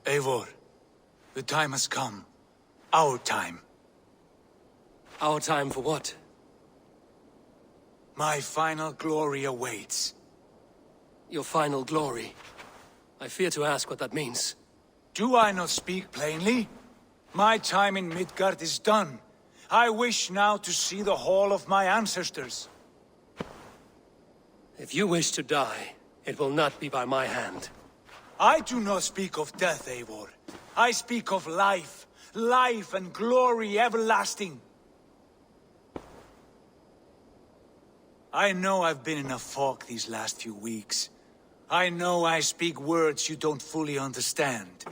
Eivor, the time has come. Our time. Our time for what? My final glory awaits. Your final glory. I fear to ask what that means. Do I not speak plainly? My time in Midgard is done. I wish now to see the hall of my ancestors. If you wish to die, it will not be by my hand. I do not speak of death, Eivor. I speak of life. Life and glory everlasting. I know I've been in a fog these last few weeks. I know I speak words you don't fully understand.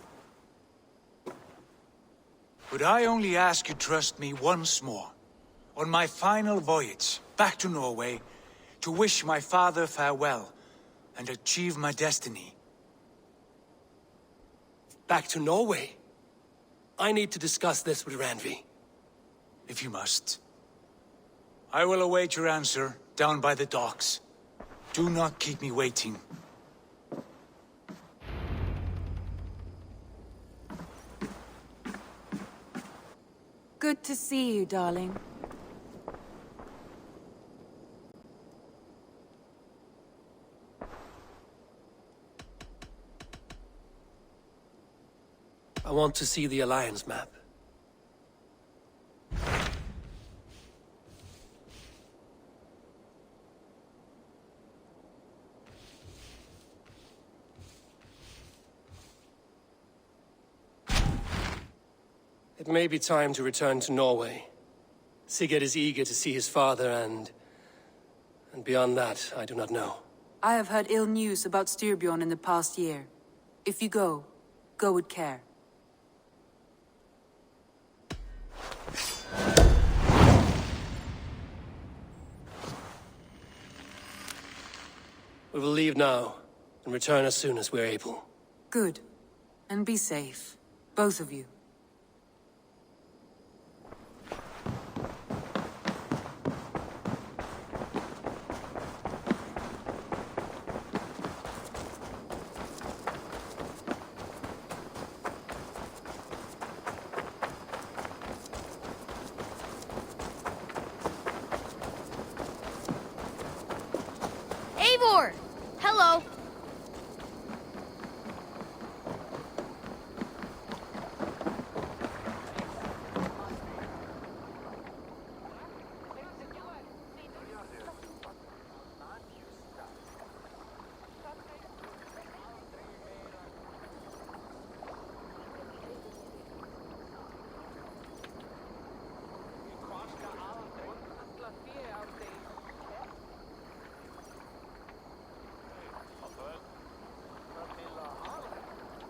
But I only ask you trust me once more. On my final voyage, back to Norway, to wish my father farewell, and achieve my destiny. Back to Norway? I need to discuss this with Randvi. If you must. I will await your answer, down by the docks. Do not keep me waiting. Good to see you, darling. I want to see the Alliance map. It may be time to return to Norway. Sigurd is eager to see his father and beyond that, I do not know. I have heard ill news about Styrbjorn in the past year. If you go, go with care. We will leave now, and return as soon as we're able. Good. And be safe. Both of you. Eivor! Hello.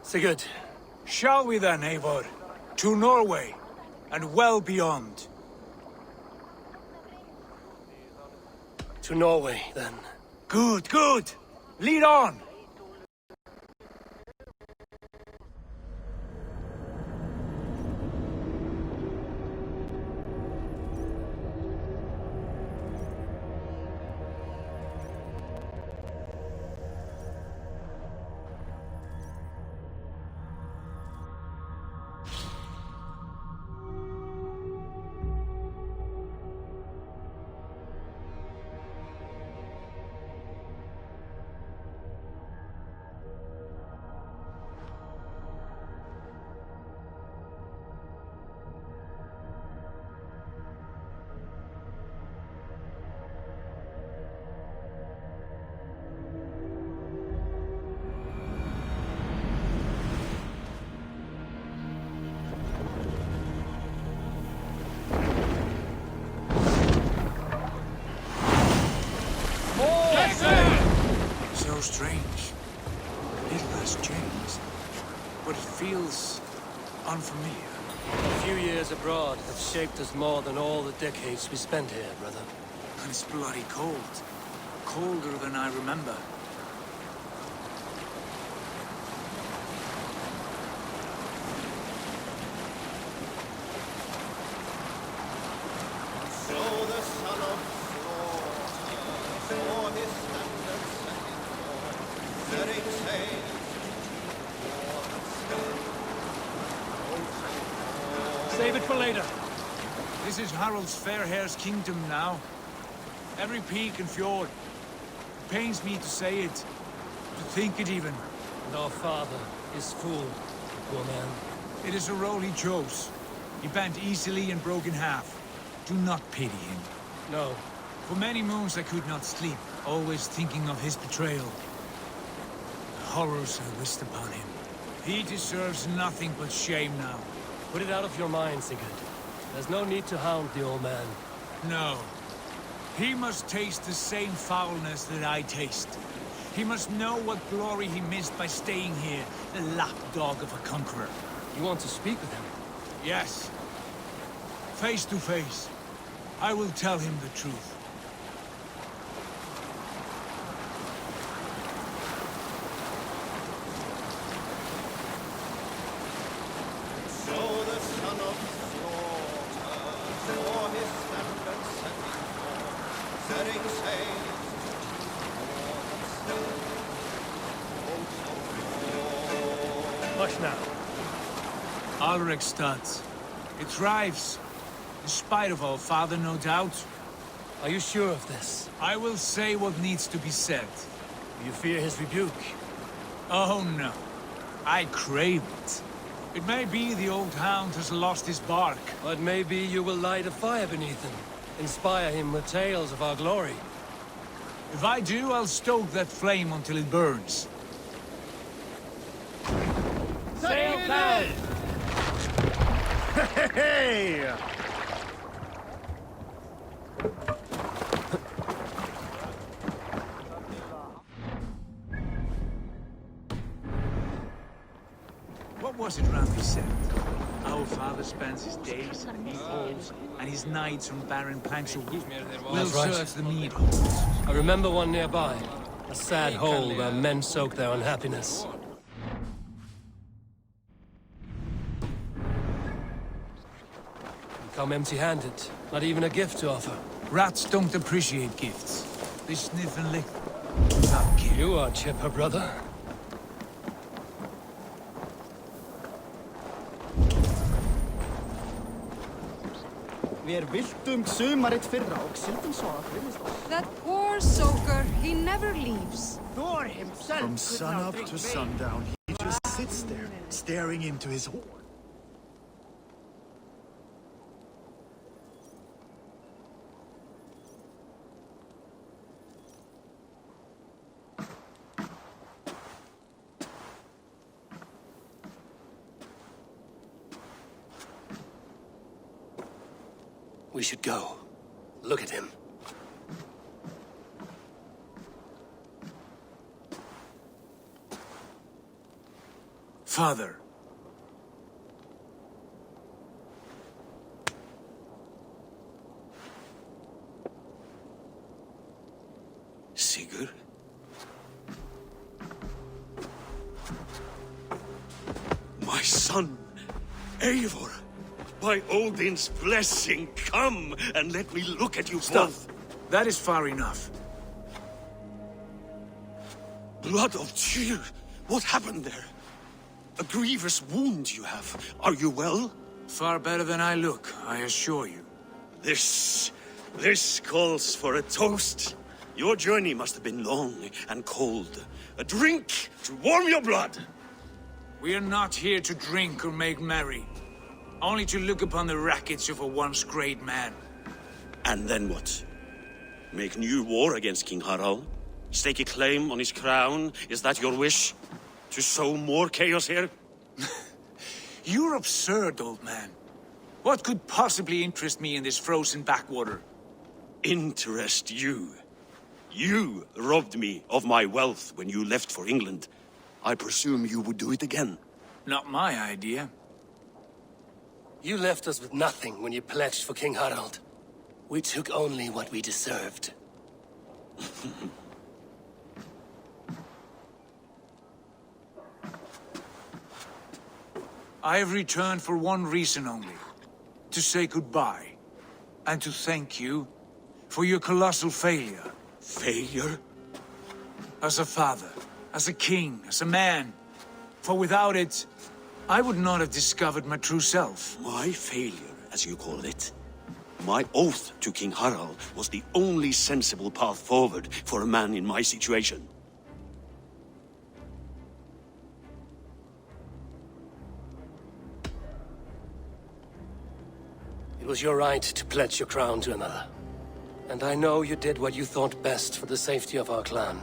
Sigurd. Shall we then, Eivor? To Norway, and well beyond. To Norway, then. Good, good! Lead on! So strange. Little has changed. But it feels unfamiliar. A few years abroad have shaped us more than all the decades we spent here, brother. And it's bloody cold. Colder than I remember. So the son of slaughter, for his standards set in war, setting sail, war and stone. Save it for later. This is Harald's Fairhair's kingdom now. Every peak and fjord. It pains me to say it, to think it even. And our father is fool, poor man. It is a role he chose. He bent easily and broke in half. Do not pity him. No. For many moons I could not sleep, always thinking of his betrayal. The horrors I wished upon him. He deserves nothing but shame now. Put it out of your mind, Sigurd. There's no need to hound the old man. No. He must taste the same foulness that I taste. He must know what glory he missed by staying here, the lapdog of a conqueror. You want to speak with him? Yes. Face to face. I will tell him the truth. So the son of slaughter saw his standard setting sail, Hush now. Alrekstad. It thrives. In spite of our father, no doubt. Are you sure of this? I will say what needs to be said. Do you fear his rebuke? Oh no. I crave it. It may be the old hound has lost his bark. But maybe you will light a fire beneath him. Inspire him with tales of our glory. If I do, I'll stoke that flame until it burns. Sail down! Hey! What was it Randvi said? Our father spends his days in mead halls, and his nights on barren planks of wood. We'll That's right. search the mead halls. I remember one nearby. A sad hole where men soak their unhappiness. You come empty-handed. Not even a gift to offer. Rats don't appreciate gifts. They sniff and lick without care. You are chipper, brother. Við viltum sumarið fyrra og syndum svo að That poor soaker, he never leaves. Thor himself From sunup to sundown, he just sits there, staring into his horn. We should go. Look at him. Father. Sigurd? My son, Eivor! By Odin's blessing, come and let me look at you both. That is far enough. Blood of Tyr, what happened there? A grievous wound you have. Are you well? Far better than I look, I assure you. This calls for a toast. Your journey must have been long and cold. A drink to warm your blood. We are not here to drink or make merry. Only to look upon the rackets of a once great man. And then what? Make new war against King Harald? Stake a claim on his crown? Is that your wish? To sow more chaos here? You're absurd, old man. What could possibly interest me in this frozen backwater? Interest you? You robbed me of my wealth when you left for England. I presume you would do it again. Not my idea. You left us with nothing when you pledged for King Harald. We took only what we deserved. I have returned for one reason only. To say goodbye. And to thank you for your colossal failure. Failure? As a father, as a king, as a man. For without it, I would not have discovered my true self. My failure, as you call it. My oath to King Harald was the only sensible path forward for a man in my situation. It was your right to pledge your crown to another. And I know you did what you thought best for the safety of our clan.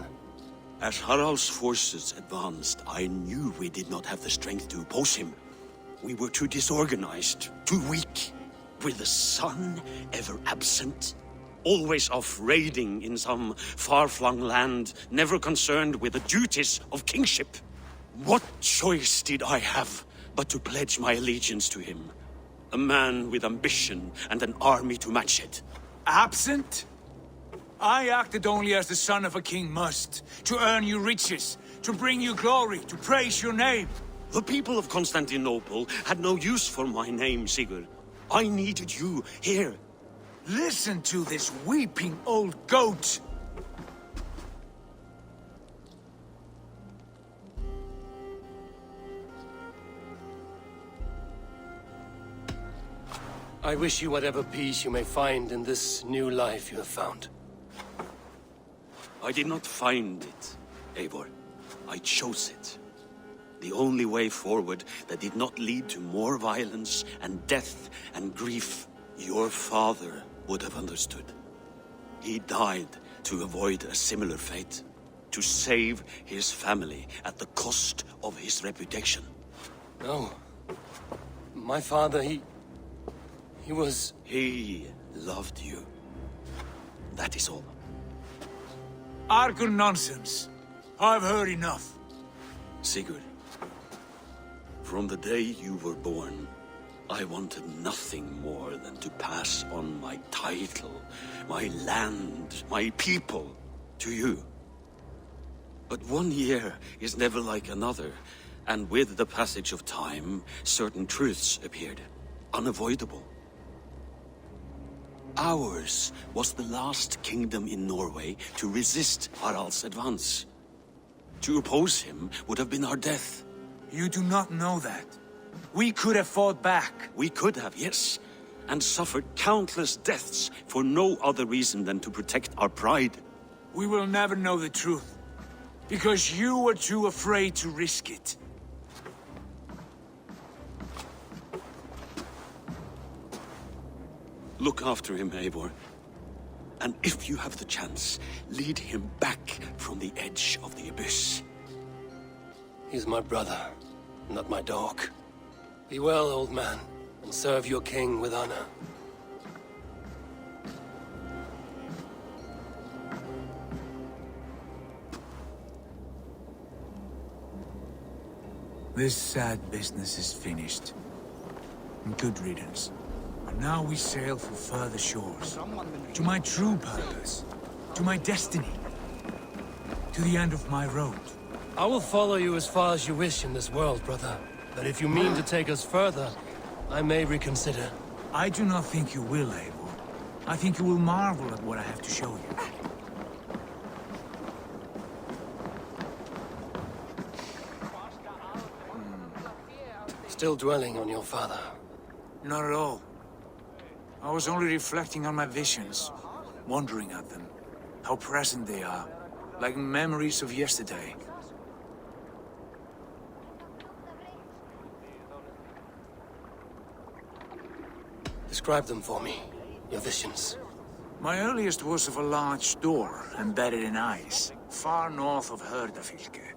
As Harald's forces advanced, I knew we did not have the strength to oppose him. We were too disorganized, too weak. With the sun ever absent, always off raiding in some far-flung land, never concerned with the duties of kingship. What choice did I have but to pledge my allegiance to him? A man with ambition and an army to match it. Absent? I acted only as the son of a king must, to earn you riches, to bring you glory, to praise your name. The people of Constantinople had no use for my name, Sigurd. I needed you here. Listen to this weeping old goat. I wish you whatever peace you may find in this new life you have found. I did not find it, Eivor. I chose it. The only way forward that did not lead to more violence and death and grief. Your father would have understood. He died to avoid a similar fate. To save his family at the cost of his reputation. No. My father, he was... He loved you. That is all. Argon nonsense. I've heard enough. Sigurd, from the day you were born, I wanted nothing more than to pass on my title, my land, my people, to you. But 1 year is never like another, and with the passage of time, certain truths appeared, unavoidable. Ours was the last kingdom in Norway to resist Harald's advance. To oppose him would have been our death. You do not know that. We could have fought back. We could have, yes, and suffered countless deaths for no other reason than to protect our pride. We will never know the truth, because you were too afraid to risk it. Look after him, Eivor. And if you have the chance, lead him back from the edge of the abyss. He's my brother, not my dog. Be well, old man, and serve your king with honor. This sad business is finished. Good riddance. And now we sail for further shores. To my true purpose. To my destiny. To the end of my road. I will follow you as far as you wish in this world, brother. But if you mean to take us further, I may reconsider. I do not think you will, Eivor. I think you will marvel at what I have to show you. Still dwelling on your father. Not at all. I was only reflecting on my visions, wondering at them. How present they are, like memories of yesterday. Describe them for me, your visions. My earliest was of a large door embedded in ice, far north of Herdafylke.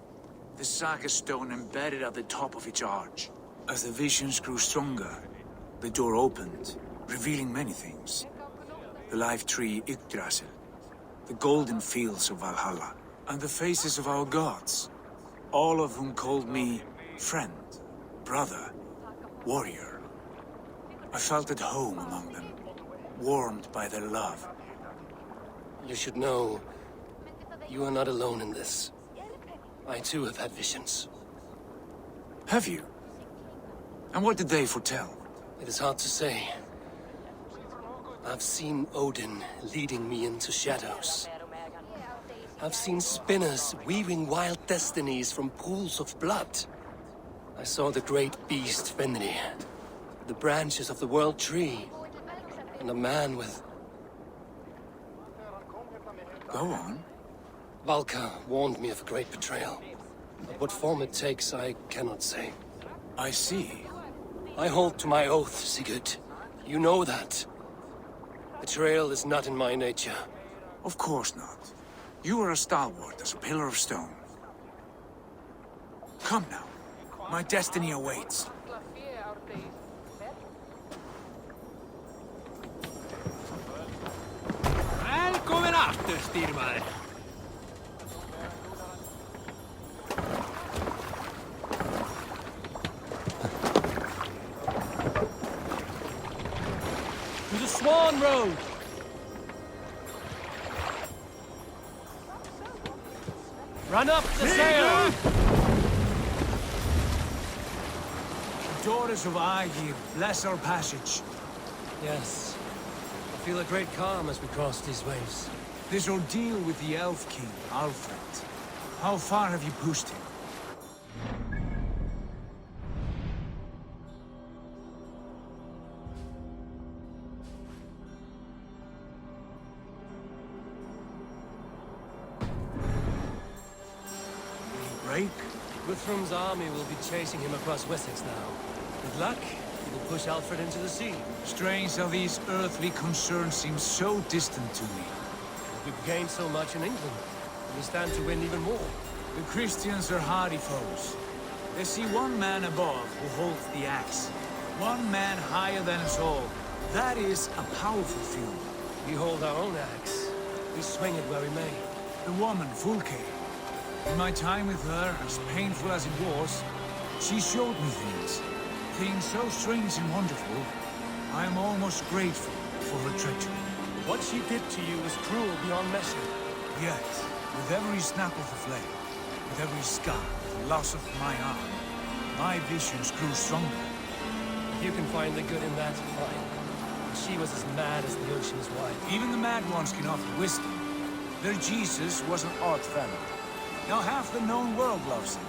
The saga stone embedded at the top of its arch. As the visions grew stronger, the door opened, revealing many things. The life tree Yggdrasil, the golden fields of Valhalla, and the faces of our gods, all of whom called me friend, brother, warrior. I felt at home among them, warmed by their love. You should know, you are not alone in this. I too have had visions. Have you? And what did they foretell? It is hard to say. I've seen Odin leading me into shadows. I've seen spinners weaving wild destinies from pools of blood. I I saw the great beast Fenrir, the branches of the world tree, and a man with... Go on. Valka warned me of a great betrayal. But what form it takes, I cannot say. I see. I hold to my oath, Sigurd. You know that. Betrayal is not in my nature. Of course not. You are a stalwart as a pillar of stone. Come now. My destiny awaits. Välkommen after, styrmare. To the Swan Road! Run up the sail! Daughters of Aegir, bless our passage. Yes. I feel a great calm as we cross these waves. This ordeal with the Elf King, Alfred. How far have you pushed him? Break? Guthrum's army will be chasing him across Wessex now. With luck, he will push Alfred into the sea. Strange how these earthly concerns seem so distant to me. We've gained so much in England. We stand to win even more. The Christians are hardy foes. They see one man above who holds the axe. One man higher than us all. That is a powerful feeling. We hold our own axe. We swing it where we may. The woman, Fulke. In my time with her, as painful as it was, she showed me things. Things so strange and wonderful. I am almost grateful for her treachery. What she did to you is cruel beyond measure. Yet, with every snap of the flame, with every scar, the loss of my arm, my visions grew stronger. If you can find the good in that, fine. But she was as mad as the ocean is wide. Even the mad ones can offer wisdom. Their Jesus was an odd fellow. Now half the known world loves him.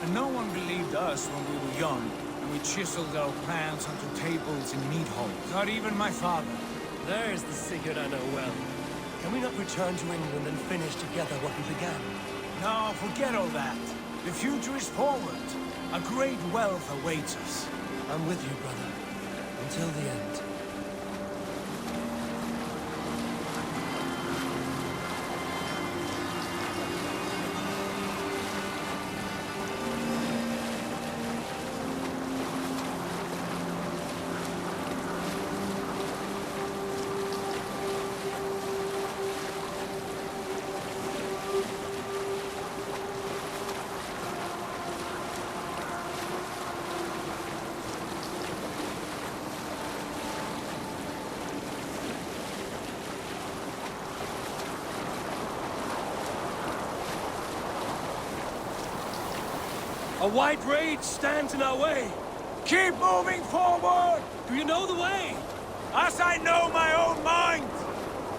And no one believed us when we were young, and we chiseled our plans onto tables in meat halls. Not even my father. There's the Sigurd I know well. Can we not return to England and finish together what we began? No, forget all that. The future is forward. A great wealth awaits us. I'm with you, brother. Until the end. A white rage stands in our way. Keep moving forward! Do you know the way? As I know my own mind!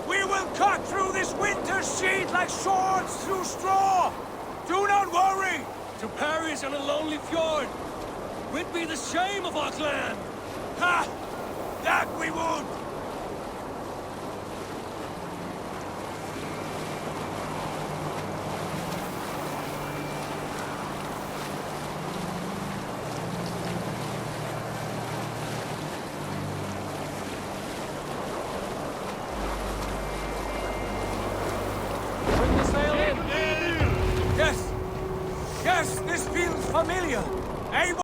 We will cut through this winter's sheet like swords through straw! Do not worry! To perish on a lonely fjord. Would be the shame of our clan. Ha! That we would! Bring the sail in. Yes! Yes, this feels familiar! Eivor!